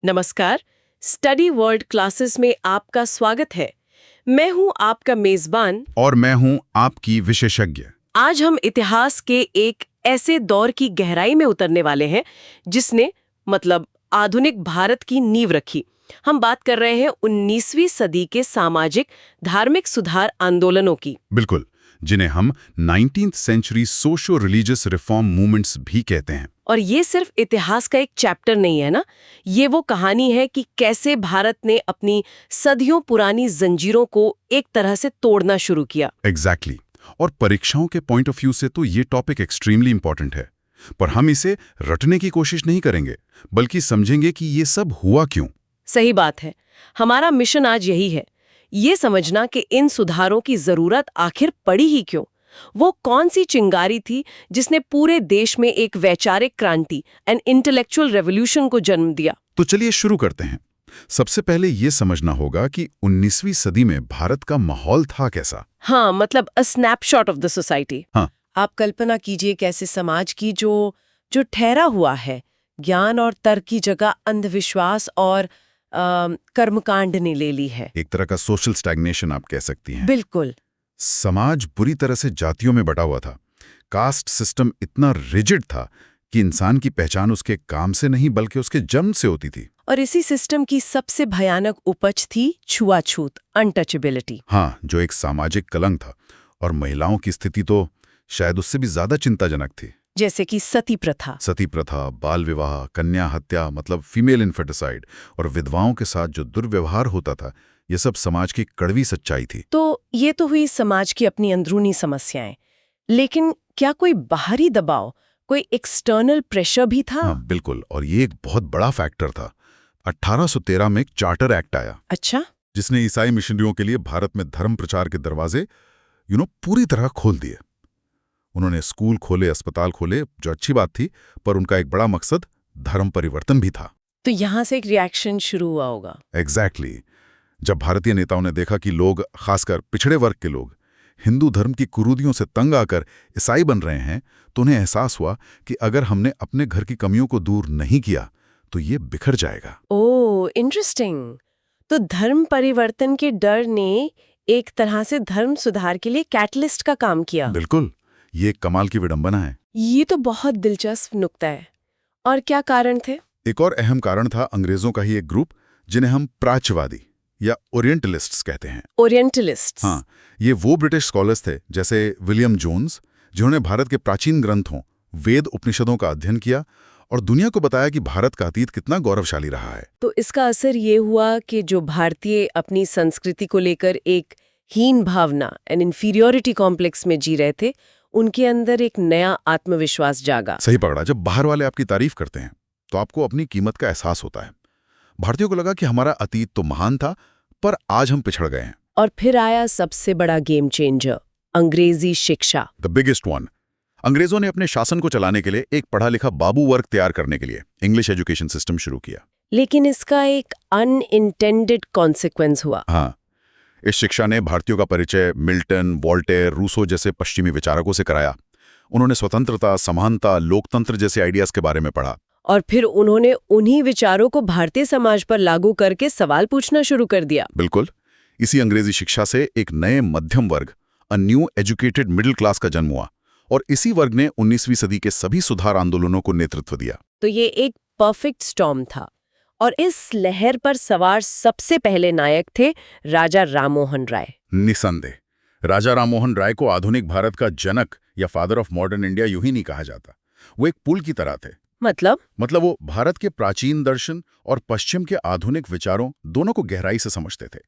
नमस्कार। Study world classes में आपका स्वागत है। मैं हूं आपका मेजबान। और मैं हूं आपकी विशेषज्ञ। आज हम इतिहास के एक ऐसे दौर की गहराई में उतरने वाले हैं जिसने आधुनिक भारत की नींव रखी। हम बात कर रहे हैं 19वीं सदी के सामाजिक धार्मिक सुधार आंदोलनों की। बिल्कुल, जिन्हें हम 19th century socio religious reform movements भी कहते हैं। और ये सिर्फ इतिहास का एक चैप्टर नहीं है ना, ये वो कहानी है कि कैसे भारत ने अपनी सदियों पुरानी जंजीरों को एक तरह से तोड़ना शुरू किया। एग्जैक्टली। और परीक्षाओं के पॉइंट ऑफ व्यू से तो ये टॉपिक एक्सट्रीमली इंपॉर्टेंट है, पर हम इसे रटने की कोशिश नहीं करेंगे, बल्कि समझेंगे कि ये सब हुआ क्यों। सही बात है। हमारा मिशन आज यही है, ये समझना कि इन सुधारों की जरूरत आखिर पड़ी ही क्यों। वो कौन सी चिंगारी थी जिसने पूरे देश में एक वैचारिक क्रांति एंड इंटेलेक्चुअल रेवोल्यूशन को जन्म दिया। तो चलिए शुरू करते हैं। सबसे पहले ये समझना होगा कि 19वीं सदी में भारत का माहौल था कैसा। हाँ, a snapshot of the society. हाँ। आप कल्पना कीजिए कैसे समाज की जो ठहरा हुआ है, ज्ञान और तर्क की जगह अंधविश्वास और कर्मकांड ने ले ली है। एक तरह का सोशल स्टैग्नेशन आप कह सकती हैं। बिल्कुल। समाज बुरी तरह से जातियों में बटा हुआ था। कास्ट सिस्टम इतना रिजिड था कि इंसान की पहचान उसके काम से नहीं बल्कि उसके जन्म से होती थी। और इसी सिस्टम की सबसे भयानक उपज थी छुआछूत, अनटचेबिलिटी। हाँ, जो एक सामाजिक कलंक था। और महिलाओं की स्थिति तो शायद उससे भी ज्यादा चिंताजनक थी। जैसे कि सती प्रथा, बाल विवाह, कन्या हत्या फीमेल इन्फेटिसाइड, और विधवाओं के साथ जो दुर्व्यवहार होता था, ये सब समाज की कड़वी सच्चाई थी। तो ये तो हुई समाज की अपनी अंदरूनी समस्याएं, लेकिन क्या कोई बाहरी दबाव, कोई एक्सटर्नल प्रेशर भी था? हाँ, बिल्कुल। और ये एक बहुत बड़ा फैक्टर था। 1813 में एक चार्टर एक्ट आया। अच्छा। जिसने ईसाई मिशनरियों के लिए भारत में धर्म प्रचार के दरवाजे पूरी तरह खोल दिए। उन्होंने स्कूल खोले, अस्पताल खोले, जो अच्छी बात थी, पर उनका एक बड़ा मकसद धर्म परिवर्तन भी था। तो यहाँ से एक रिएक्शन शुरू हुआ होगा। एग्जैक्टली। जब भारतीय नेताओं ने देखा कि लोग, खासकर पिछड़े वर्ग के लोग, हिंदू धर्म की कुरीतियों से तंग आकर ईसाई बन रहे हैं, तो उन्हें एहसास हुआ कि अगर हमने अपने घर की कमियों को दूर नहीं किया तो ये बिखर जाएगा। ओह, इंटरेस्टिंग। तो धर्म परिवर्तन के डर ने एक तरह से धर्म सुधार के लिए कैटलिस्ट का काम किया। बिल्कुल, ये एक कमाल की विडंबना है। ये तो बहुत दिलचस्प नुक्ता है। और क्या कारण थे? एक और अहम कारण था अंग्रेजों का ही एक ग्रुप, जिन्हें हम प्राच्यवादी या ओरिएंटलिस्ट्स कहते हैं। ओरिएंटलिस्ट्स। हाँ, ये वो ब्रिटिश स्कॉलर्स थे, जैसे विलियम जोन्स, जिन्होंने भारत के प्राचीन ग्रंथों, वेद उपनिषदों का अध्ययन किया और दुनिया को बताया कि भारत का अतीत कितना गौरवशाली रहा है। तो इसका असर ये हुआ कि जो भारतीय अपनी संस्कृति को लेकर एक हीन भावना एंड इंफीरियोरिटी कॉम्प्लेक्स में जी रहे थे, उनके अंदर एक नया आत्मविश्वास जागा। सही पकड़ा। जब बाहर वाले आपकी तारीफ करते हैं तो आपको अपनी कीमत का एहसास होता है। भारतीयों को लगा कि हमारा अतीत तो महान था, पर आज हम पिछड़ गए हैं। और फिर आया सबसे बड़ा गेम चेंजर, अंग्रेजी शिक्षा। The biggest one. अंग्रेजों ने अपने शासन को चलाने के लिए एक पढ़ा लिखा बाबू वर्ग तैयार करने के लिए इंग्लिश एजुकेशन सिस्टम शुरू किया। लेकिन इसका एक अनइंटेंडेड कॉन्सिक्वेंस हुआ। हाँ, इस शिक्षा ने भारतीयों का परिचय मिल्टन, वॉल्टेयर, रूसो जैसे पश्चिमी विचारकों से कराया। उन्होंने स्वतंत्रता, समानता, लोकतंत्र जैसे आइडियाज के बारे में पढ़ा। और फिर उन्होंने उन्हीं विचारों को भारतीय समाज पर लागू करके सवाल पूछना शुरू कर दिया। बिल्कुल। इसी अंग्रेजी शिक्षा से एक नए मध्यम वर्ग, a new educated middle class का जन्म हुआ, और इसी वर्ग ने 19वीं सदी के सभी सुधार आंदोलनों को नेतृत्व दिया। तो ये एक परफेक्ट स्टॉर्म था। और इस लहर पर सवार सबसे पहले नायक थे राजा राममोहन राय। निसंदेह, राजा राममोहन राय को आधुनिक भारत का जनक या फादर ऑफ मॉडर्न इंडिया यूं ही नहीं कहा जाता। वो एक पुल की तरह थे। मतलब वो भारत के प्राचीन दर्शन और पश्चिम के आधुनिक विचारों दोनों को गहराई से समझते थे।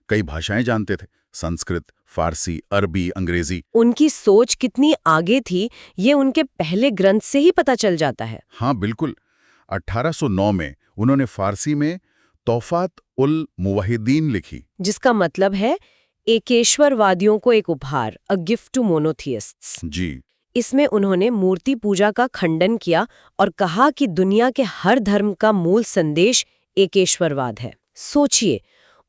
कई भाषाएं जानते थे, संस्कृत, फारसी, अरबी, अंग्रेजी। उनकी सोच कितनी आगे थी, ये उनके पहले ग्रंथ से ही पता चल जाता है। हाँ, बिल्कुल। 1809 में उन्होंने फारसी में तौफात उल मुवाहिदीन लिखी, जिसका मतलब है एकेश्वरवादियों को एक उपहार, अ गिफ्ट टू मोनोथियस्ट्स। जी। इसमें उन्होंने मूर्ति पूजा का खंडन किया और कहा कि दुनिया के हर धर्म का मूल संदेश एकेश्वरवाद है। सोचिए,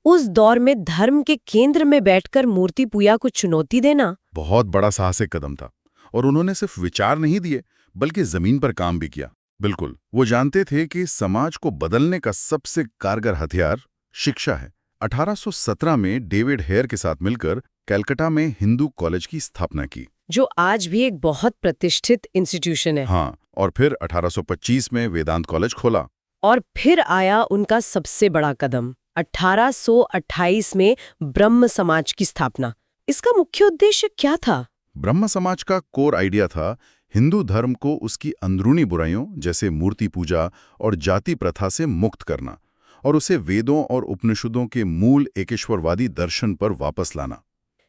उस दौर में धर्म के केंद्र में बैठकर मूर्ति पूजा को चुनौती देना बहुत बड़ा साहसिक कदम था। और उन्होंने सिर्फ विचार नहीं दिए, बल्कि जमीन पर काम भी किया। बिल्कुल, वो जानते थे कि समाज को बदलने का सबसे कारगर हथियार शिक्षा है। 1817 में डेविड हेयर के साथ मिलकर कलकत्ता में हिंदू कॉलेज की स्थापना की। जो आज भी एक बहुत प्रतिष्ठित इंस्टीट्यूशन है। हाँ, और फिर 1825 में वेदांत कॉलेज खोला। और फिर आया उनका सबसे बड़ा कदम, 1828 में ब्रह्म समाज की स्थापना। इसका मुख्य उद्देश्य क्या था? ब्रह्म समाज का कोर आइडिया था हिंदू धर्म को उसकी अंदरूनी बुराइयों जैसे मूर्ति पूजा और जाति प्रथा से मुक्त करना और उसे वेदों और उपनिषदों के मूल एकेश्वरवादी दर्शन पर वापस लाना।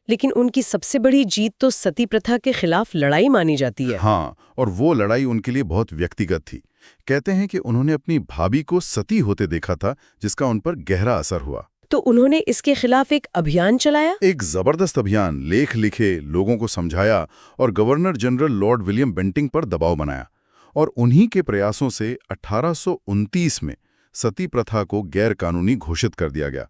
लेकिन उनकी सबसे बड़ी जीत तो सती प्रथा के खिलाफ लड़ाई मानी जाती है। हाँ, और वो लड़ाई उनके लिए बहुत व्यक्तिगत थी। कहते हैं कि उन्होंने अपनी भाभी को सती होते देखा था, जिसका उन पर गहरा असर हुआ। तो उन्होंने इसके खिलाफ एक अभियान चलाया। एक जबरदस्त अभियान, लेख लिखे, लोगों को समझाया और governor general lord William Bentinck पर दबाव बनाया। और उन्हीं के प्रयासों से 1829 में सती प्रथा को गैर कानूनी घोषित कर दिया गया।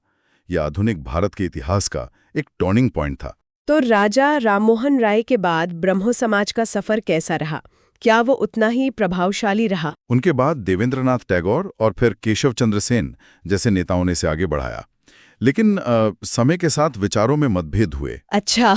यह आधुनिक भारत के इतिहास का एक टर्निंग पॉइंट था। तो राजा राममोहन राय के बाद ब्रह्मो समाज का सफर कैसा रहा? क्या वो उतना ही प्रभावशाली रहा? उनके बाद देवेंद्रनाथ टैगोर और फिर केशव चंद्र सेन जैसे नेताओं ने इसे आगे बढ़ाया, लेकिन समय के साथ विचारों में मतभेद हुए। अच्छा।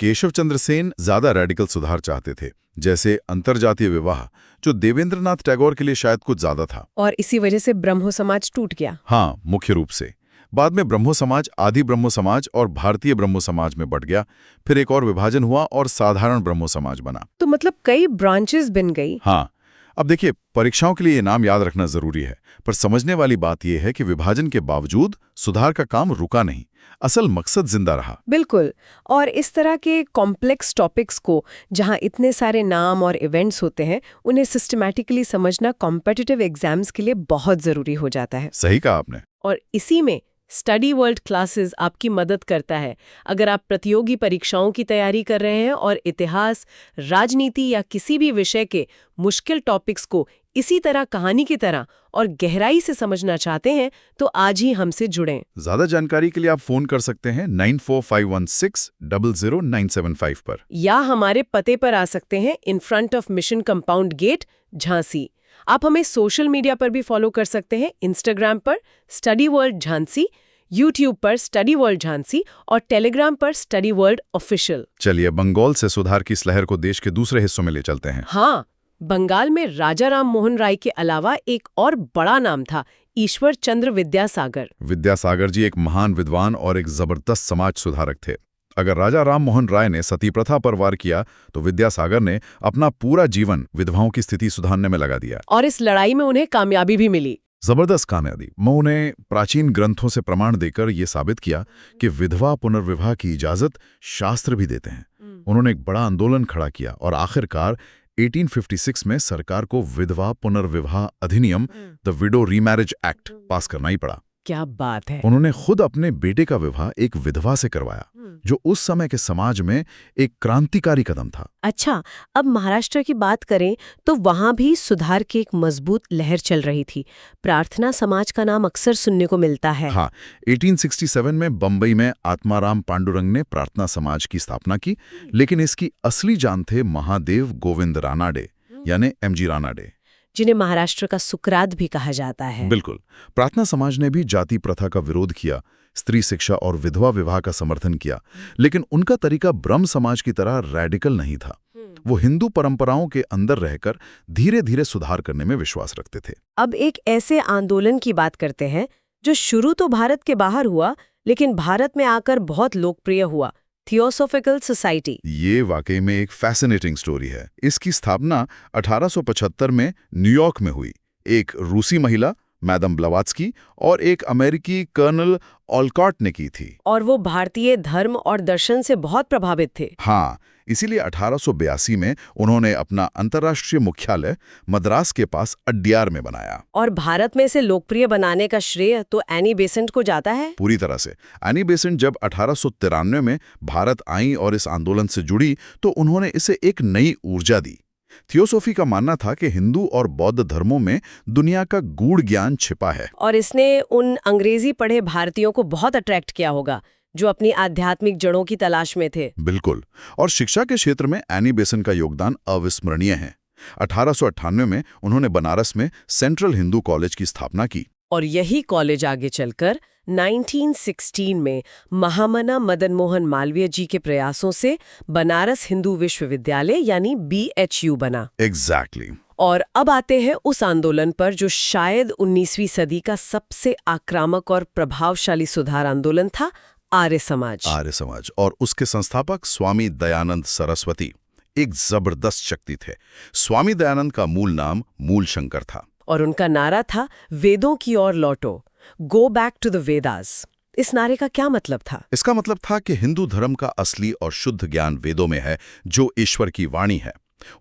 केशव चंद्र सेन ज्यादा रेडिकल सुधार चाहते थे, जैसे अंतरजातीय विवाह, जो देवेंद्रनाथ टैगोर के लिए शायद कुछ ज्यादा था। और इसी वजह से ब्रह्मो समाज टूट गया। हाँ, मुख्य रूप से। बाद में ब्रह्मो समाज, आदि ब्रह्मो समाज और भारतीय ब्रह्मो समाज में बढ़ गया। फिर एक और विभाजन हुआ और साधारण ब्रह्मो समाज बना। तो मतलब कई ब्रांचेस बन गई। हाँ, अब देखिए, परीक्षाओं के लिए ये नाम याद रखना जरूरी है, पर समझने वाली बात यह है कि विभाजन के बावजूद सुधार का काम रुका नहीं, असल मकसद जिंदा रहा। बिल्कुल। और इस तरह के कॉम्प्लेक्स टॉपिक्स को, जहां इतने सारे नाम और इवेंट्स होते हैं, उन्हें सिस्टमैटिकली समझना कॉम्पिटिटिव एग्जाम्स के लिए बहुत जरूरी हो जाता है। सही कहा आपने। और इसी में स्टडी वर्ल्ड क्लासेस आपकी मदद करता है। अगर आप प्रतियोगी परीक्षाओं की तैयारी कर रहे हैं और इतिहास, राजनीति या किसी भी विषय के मुश्किल टॉपिक्स को इसी तरह कहानी की तरह और गहराई से समझना चाहते हैं, तो आज ही हमसे जुड़ें। ज्यादा जानकारी के लिए आप फोन कर सकते हैं 9451600975 पर, या हमारे पते पर आ सकते हैं, in front of mission compound gate, Jhansi. आप हमें सोशल मीडिया पर भी फॉलो कर सकते हैं, इंस्टाग्राम पर स्टडी वर्ल्ड झांसी, यूट्यूब पर स्टडी वर्ल्ड झांसी और टेलीग्राम पर स्टडी वर्ल्ड ऑफिशियल। चलिए, बंगाल से सुधार की इस लहर को देश के दूसरे हिस्सों में ले चलते हैं। हाँ, बंगाल में राजा राम मोहन राय के अलावा एक और बड़ा नाम था, ईश्वर चंद्र विद्यासागर। विद्यासागर जी एक महान विद्वान और एक जबरदस्त समाज सुधारक थे। अगर राजा राम मोहन राय ने सती प्रथा पर वार किया, तो विद्यासागर ने अपना पूरा जीवन विधवाओं की स्थिति सुधारने में लगा दिया। और इस लड़ाई में उन्हें कामयाबी भी मिली। जबरदस्त कामयाबी। उन्होंने प्राचीन ग्रंथों से प्रमाण देकर यह साबित किया कि विधवा पुनर्विवाह की इजाजत शास्त्र भी देते हैं। उन्होंने एक बड़ा आंदोलन खड़ा किया और आखिरकार 1856 में सरकार को विधवा पुनर्विवाह अधिनियम, द विडो रीमैरिज एक्ट, पास करना ही पड़ा। क्या बात है। उन्होंने खुद अपने बेटे का विवाह एक विधवा से करवाया, जो उस समय के समाज में एक क्रांतिकारी कदम था। अच्छा, अब महाराष्ट्र की बात करें तो वहां भी सुधार की एक मजबूत लहर चल रही थी। प्रार्थना समाज का नाम अक्सर सुनने को मिलता है। हाँ, 1867 में बंबई में आत्माराम पांडुरंग ने प्रार्थना समाज की स्थापना की, लेकिन इसकी असली जान थे महादेव गोविंद रानाडे, यानी एमजी रानाडे, जिन्हें महाराष्ट्र का सुकरात भी कहा जाता है। बिल्कुल। प्रार्थना समाज ने भी जाति प्रथा का विरोध किया, स्त्री शिक्षा और विधवा विवाह का समर्थन किया, लेकिन उनका तरीका ब्रह्म समाज की तरह रैडिकल नहीं था। वो हिंदू परंपराओं के अंदर रहकर धीरे धीरे सुधार करने में विश्वास रखते थे। अब एक ऐसे आंदोलन की बात करते हैं जो शुरू तो भारत के बाहर हुआ, लेकिन भारत में आकर बहुत लोकप्रिय हुआ, थियोसॉफिकल सोसाइटी। ये वाकई में एक फैसिनेटिंग स्टोरी है। इसकी स्थापना 1875 में न्यूयॉर्क में हुई। एक रूसी महिला मैडम ब्लवात्स्की और एक अमेरिकी कर्नल ऑलकॉट ने की थी। और वो भारतीय धर्म और दर्शन से बहुत प्रभावित थे। हाँ, इसीलिए 1882 में उन्होंने अपना अंतर्राष्ट्रीय मुख्यालय मद्रास के पास अड्यार में बनाया। और भारत में इसे लोकप्रिय बनाने का श्रेय तो एनी बेसेंट को जाता है। पूरी तरह से। एनी बेसेंट जब 1893 में भारत आई और इस आंदोलन से जुड़ी, तो उन्होंने इसे एक नई ऊर्जा दी। थियोसॉफी का मानना था कि हिंदू और बौद्ध धर्मों में दुनिया का गूढ़ ज्ञान छिपा है। और इसने उन अंग्रेजी पढ़े भारतीयों को बहुत अट्रैक्ट किया होगा, जो अपनी आध्यात्मिक जड़ों की तलाश में थे। बिल्कुल। और शिक्षा के क्षेत्र में एनी बेसेंट का योगदान अविस्मरणीय है। 1898 में उन्होंने बनारस में सेंट्रल हिंदू कॉलेज की स्थापना की। और यही कॉलेज आगे चलकर 1916 में महामना मदन मोहन मालवीय जी के प्रयासों से बनारस हिंदू विश्वविद्यालय यानी BHU बना। एग्जैक्टली। और अब आते हैं उस आंदोलन पर जो शायद 19वीं सदी का सबसे आक्रामक और प्रभावशाली सुधार आंदोलन था, आर्य समाज। आर्य समाज और उसके संस्थापक स्वामी दयानंद सरस्वती एक जबरदस्त शक्ति थे। स्वामी दयानंद का मूल नाम मूलशंकर था और उनका नारा था वेदों की ओर लौटो, go back to the Vedas. इस नारे का क्या मतलब था? इसका मतलब था कि हिंदू धर्म का असली और शुद्ध ज्ञान वेदों में है, जो ईश्वर की वाणी है।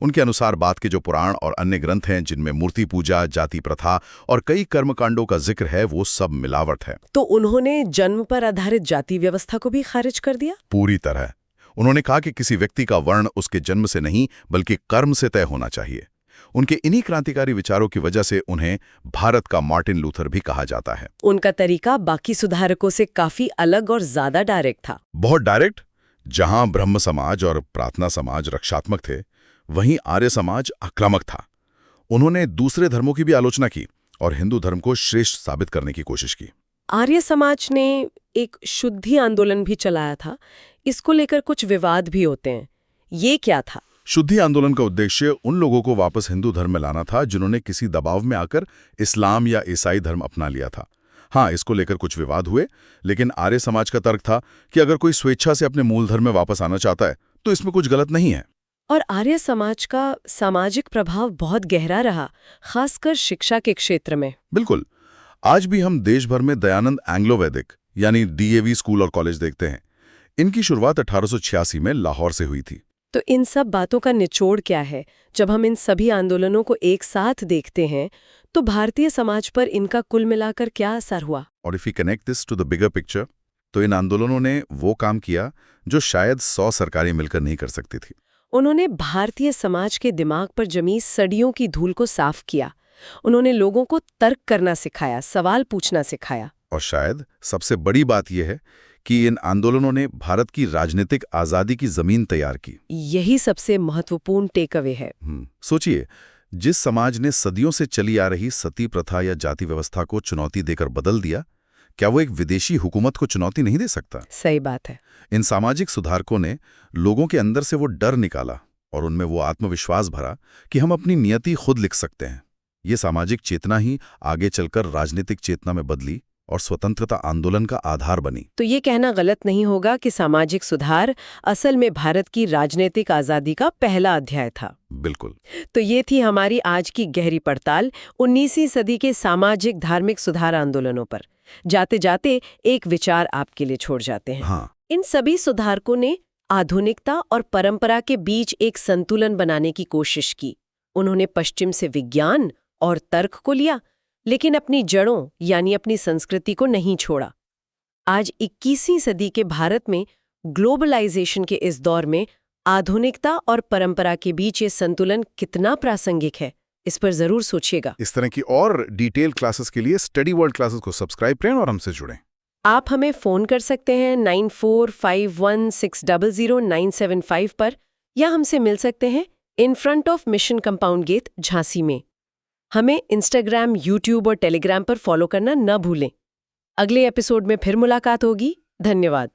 उनके अनुसार बाद के जो पुराण और अन्य ग्रंथ हैं जिनमें मूर्ति पूजा, जाति प्रथा और कई कर्मकांडों का जिक्र है, वो सब मिलावट है। तो उन्होंने जन्म पर आधारित जाति व्यवस्था को भी खारिज कर दिया? पूरी तरह। उन्होंने कहा कि किसी व्यक्ति का वर्ण उसके जन्म से नहीं बल्कि कर्म से तय होना चाहिए। उनके इन्हीं क्रांतिकारी विचारों की वजह से उन्हें भारत का मार्टिन लूथर भी कहा जाता है। उनका तरीका बाकी सुधारकों से काफी अलग और ज्यादा डायरेक्ट था। बहुत डायरेक्ट। जहां ब्रह्म समाज और प्रार्थना समाज रक्षात्मक थे, वहीं आर्य समाज आक्रामक था। उन्होंने दूसरे धर्मों की भी आलोचना की और हिंदू धर्म को श्रेष्ठ साबित करने की कोशिश की। आर्य समाज ने एक शुद्धि आंदोलन भी चलाया था। इसको लेकर कुछ विवाद भी होते हैं। ये क्या था? शुद्धि आंदोलन का उद्देश्य उन लोगों को वापस हिंदू धर्म में लाना था जिन्होंने किसी दबाव में आकर इस्लाम या ईसाई धर्म अपना लिया था। हाँ, इसको लेकर कुछ विवाद हुए, लेकिन आर्य समाज का तर्क था कि अगर कोई स्वेच्छा से अपने मूल धर्म में वापस आना चाहता है तो इसमें कुछ गलत नहीं है। और आर्य समाज का सामाजिक प्रभाव बहुत गहरा रहा, खासकर शिक्षा के क्षेत्र में। बिल्कुल। आज भी हम देश भर में दयानंद एंग्लो वैदिक यानी DAV स्कूल और कॉलेज देखते हैं। इनकी शुरुआत 1886 में लाहौर से हुई थी। तो इन सब बातों का निचोड़ क्या है? जब हम इन सभी आंदोलनों को एक साथ देखते हैं तो भारतीय समाज पर इनका कुल मिलाकर क्या असर हुआ? और if you connect this to the bigger picture, तो इन आंदोलनों ने वो काम किया जो शायद 100 सरकारें मिलकर नहीं कर सकती थी। उन्होंने भारतीय समाज के दिमाग पर जमी सदियों की धूल को साफ किया। उन्होंने लोगों को तर्क करना सिखाया, सवाल पूछना सिखाया। और शायद सबसे बड़ी बात यह है कि इन आंदोलनों ने भारत की राजनीतिक आजादी की जमीन तैयार की। यही सबसे महत्वपूर्ण टेकअवे है। सोचिए, जिस समाज ने सदियों से चली आ रही सती प्रथा या जाति व्यवस्था को चुनौती देकर बदल दिया, क्या वो एक विदेशी हुकूमत को चुनौती नहीं दे सकता? सही बात है। इन सामाजिक सुधारकों ने लोगों के अंदर से वो डर निकाला और उनमें वो आत्मविश्वास भरा कि हम अपनी नियति खुद लिख सकते हैं। ये सामाजिक चेतना ही आगे चलकर राजनीतिक चेतना में बदली और स्वतंत्रता आंदोलन का आधार बनी। तो ये कहना गलत नहीं होगा कि सामाजिक सुधार असल में भारत की राजनीतिक आजादी का पहला अध्याय था। बिल्कुल। तो ये थी हमारी आज की गहरी पड़ताल 19वीं सदी के सामाजिक धार्मिक सुधार आंदोलनों पर। जाते जाते एक विचार आपके लिए छोड़ जाते हैं। हाँ। इन सभी सुधारकों ने आधुनिकता और परंपरा के बीच एक संतुलन बनाने की कोशिश की। उन्होंने पश्चिम से विज्ञान और तर्क को लिया, लेकिन अपनी जड़ों यानी अपनी संस्कृति को नहीं छोड़ा। आज 21वीं सदी के भारत में ग्लोबलाइजेशन के इस दौर में आधुनिकता और परंपरा के बीच ये संतुलन कितना प्रासंगिक है, इस पर जरूर सोचिएगा। इस तरह की और डिटेल क्लासेस के लिए स्टडी वर्ल्ड क्लासेस को सब्सक्राइब करें और हमसे जुड़ें। आप हमें फ़ोन कर सकते हैं 9451600975 पर, या हमसे मिल सकते हैं in front of mission compound gate, Jhansi में। हमें इंस्टाग्राम, यूट्यूब और टेलीग्राम पर फॉलो करना न भूलें। अगले एपिसोड में फिर मुलाकात होगी। धन्यवाद।